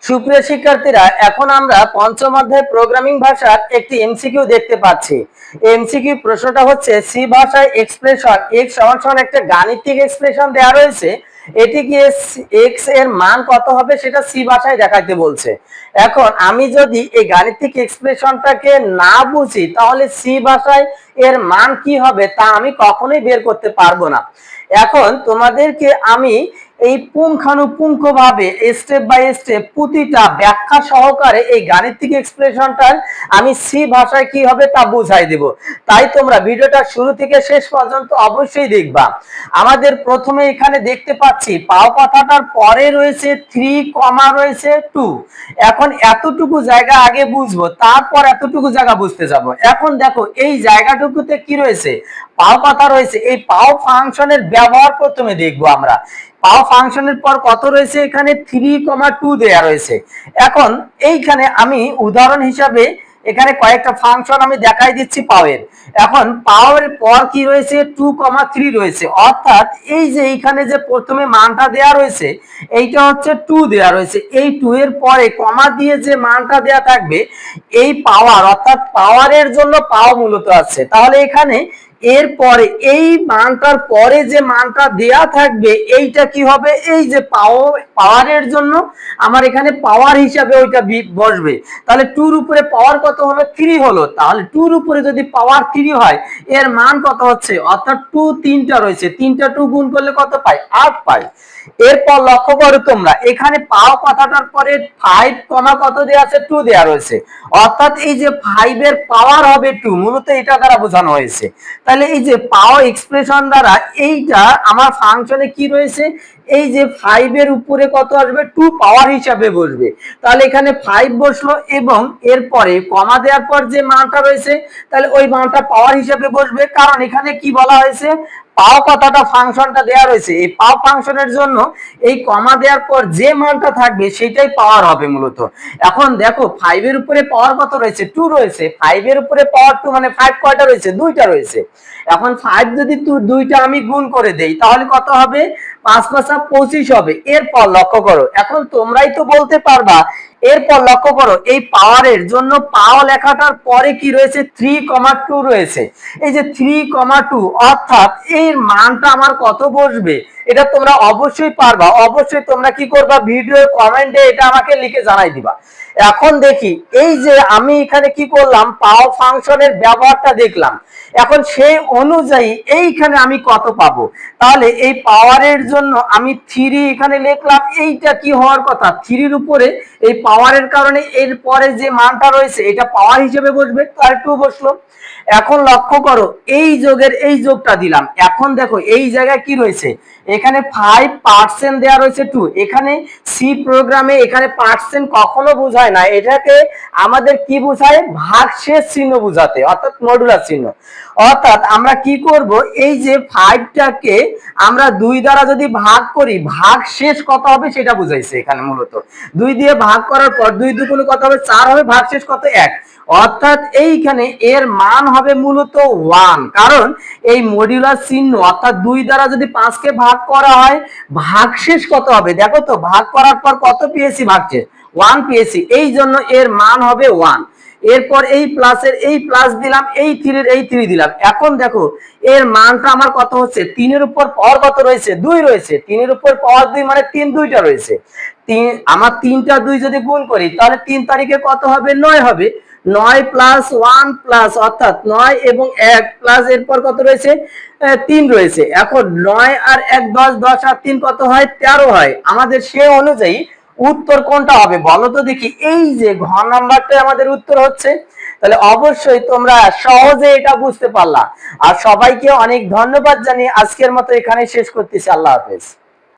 সুপ্রিয় শিক্ষার্থীরা, এখন আমরা পঞ্চম অধ্যায় প্রোগ্রামিং ভাষার একটি এমসিকিউ দেখতে পাচ্ছি। এমসিকিউ প্রশ্নটা হচ্ছে, সি ভাষায় এক্সপ্রেশন x সমান একটা গাণিতিক এক্সপ্রেশন দেওয়া রয়েছে, এটিকে x এর মান কত হবে সেটা সি ভাষায় দেখাইতে বলছে। এখন আমি যদি এই গাণিতিক এক্সপ্রেশনটাকে না বুঝি তাহলে সি ভাষায় এর মান কি হবে তা আমি কখনোই বের করতে পারবো না। এখন তোমাদেরকে আমি এই পুঙ্খানুপুঙ্খভাবে স্টেপ বাই স্টেপ প্রতিটা ব্যাখ্যা সহকারে এই গাণিতিক এক্সপ্রেশনটার আমি সি ভাষায় কি হবে তা বুঝাই দেব। তাই তোমরা ভিডিওটা শুরু থেকে শেষ পর্যন্ত অবশ্যই দেখবা। আমাদের প্রথমে এখানে দেখতে পাচ্ছি পাও কথাটার পরে রয়েছে 3, রয়েছে 2। এখন এতটুকু জায়গা আগে বুঝবো, তারপর এতটুকু জায়গা বুঝতে যাব। এখন দেখো এই জায়গাটুকুতে কি রয়েছে, পাও কথা রয়েছে। এই পাও ফাংশনের ব্যবহার প্রথমে দেখবো আমরা। পাও ফাংশনের পর কত রয়েছে, এখানে 3, 2 দেয়া রয়েছে। এখন এইখানে আমি উদাহরণ হিসাবে এখানে কয়েকটা ফাংশন আমি দেখাই দিচ্ছি পাওয়ের। এখন পাওয়ের পর কি রয়েছে, 2, 3 রয়েছে। অর্থাৎ এই যে এইখানে যে প্রথমে মানটা দেয়া রয়েছে এইটা হচ্ছে 2 দেয়া রয়েছে। এই 2 এর পরে কমা দিয়ে যে মানটা দেয়া থাকবে এই পাওয়ার, অর্থাৎ পাওয়ারের জন্য পাও মূলত আছে। তাহলে এখানে এর পরে এই মানটার পরে যে মানটা দেয়া থাকবে এইটা কি হবে, এই যে পাওয়ারের জন্য আমার এখানে পাওয়ার হিসাবে ওইটা বসবে। তাহলে 2 এর উপরে পাওয়ার কত হলো, 3 হলো। তাহলে 2 এর উপরে যদি পাওয়ার 3 হয় এর মান কত হচ্ছে, অর্থাৎ 2 3টা রয়েছে, 3টা 2 গুণ করলে কত পাই, 8 পাই। এরপর লক্ষ্য করো তোমরা, এখানে পাও কথাটার পরে 5, কত দেয়া আছে, 2 দেয়া রয়েছে। অর্থাৎ এই যে 5 এর পাওয়ার হবে 2, মূলত এটা দ্বারা বোঝানো হয়েছে। তাহলে এই যে পাও এক্সপ্রেশন দ্বারা এইটা আমার ফাংশনে কি রয়েছে, এই যে 5 এর উপরে কত আসবে, 2 পাওয়ার হিসাবে বসবে। তাহলে এখানে 5 বসলো এবং এরপরে কমা দেওয়ার পর যে মানটা রয়েছে তাহলে ওই মানটা পাওয়ার হিসাবে বসবে। কারণ এখানে কি বলা হয়েছে, পাও কথাটা ফাংশনটা দেয়া রয়েছে, এই পাও ফাংশনের জন্য এই কমা দেওয়ার পর যে মানটা থাকবে সেটাই পাওয়ার হবে মূলত। এখন দেখো 5 এর উপরে পাওয়ার কত রয়েছে, 2 রয়েছে। 5 এর উপরে পাওয়ার 2 মানে 5 কয়টা রয়েছে, 2টা রয়েছে। এখন 5 যদি 2টা আমি গুণ করে দেই তাহলে কত হবে, 5 5 25 হবে। এরপর লক্ষ্য করো, এখন তোমরাই তো বলতে পারবা। এরপর লক্ষ্য করো এই পাওয়ারের জন্য পাও লেখাটার পরে কি রয়েছে, 3, 2 রয়েছে। এই যে 3, 2 অর্থাৎ এর মানটা আমার কত বসবে এটা তোমরা অবশ্যই পারবা। অবশ্যই তোমরা কি করবা, ভিডিওর কমেন্টে এটা আমাকে লিখে জানাই দিবা। এখন দেখি এই যে আমি এখানে কি করলাম, পাও ফাংশনের ব্যবহারটা দেখলাম। এখন সেই অনুযায়ী এইখানে আমি কত পাবো, তাহলে এই পাওয়ারের জন্য আমি 3 এখানে লিখলাম। এইটা কি হওয়ার কথা, 3 এর উপরে এই পাওয়ারের কারণে এর পরে যে মানটা রয়েছে এটা পাওয়ার হিসেবে বসবে, তার 2 বসলো। এখন লক্ষ্য করো এই যোগের এই যোগটা দিলাম। এখন দেখো এই জায়গায় কি রয়েছে, এখানে 5% দেয়া রয়েছে 2। এখানে সি প্রোগ্রামে এখানে পার্সেন্ট কখনো বোঝায় না, এটাকে আমাদের কি বোঝায়, ভাগশেষ চিহ্ন বোঝাতে, অর্থাৎ মডুলার চিহ্ন। অর্থাৎ আমরা কি করব, এই যে 5টাকে আমরা 2 দ্বারা যদি ভাগ করি ভাগশেষ কত হবে সেটা বুঝাইছে এখানে মূলত। 2 দিয়ে ভাগ করার পর 2 দুগুণে কত হবে, 4 হবে, ভাগশেষ কত, 1। অর্থাৎ এইখানে এর মান হবে মূলত 1। কারণ এই মডুলার চিহ্ন, অর্থাৎ 2 দ্বারা যদি 5 কে ভাগ করা হয় ভাগশেষ কত হবে, দেখো তো ভাগ করার পর কত পেয়েছি, ভাগশেষ 1 পেয়েছি, এই জন্য এর মান হবে 1। এরপর এই প্লাসের এই প্লাস দিলাম, এই 3 এর এই 3 দিলাম। এখন দেখো এর মানটা আমার কত হচ্ছে, 3 এর উপর পাওয়ার কত রয়েছে, 2 রয়েছে। 3 এর উপর পাওয়ার 2 মানে 3 2টা রয়েছে। আমার 3টা 2 যদি গুণ করি তাহলে 3 তারিখে কত হবে, 9 হবে। 9 প্লাস 1 প্লাস, অর্থাৎ 9 এবং 1 প্লাস এরপর কত রয়েছে, 3 রয়েছে। এখন 9 আর 1 10, 10 আর 3 কত হয়, 13 হয়। আমাদের সে অনুযায়ী উত্তর কোনটা হবে বলো তো দেখি, এই যে ঘ নাম্বারটা আমাদের উত্তর হচ্ছে। তাহলে অবশ্যই তোমরা সহজে এটা বুঝতে পারলা। আর সবাইকে অনেক ধন্যবাদ জানিয়ে আজকের মতো এখানে শেষ করতেছি। আল্লাহ হাফেজ।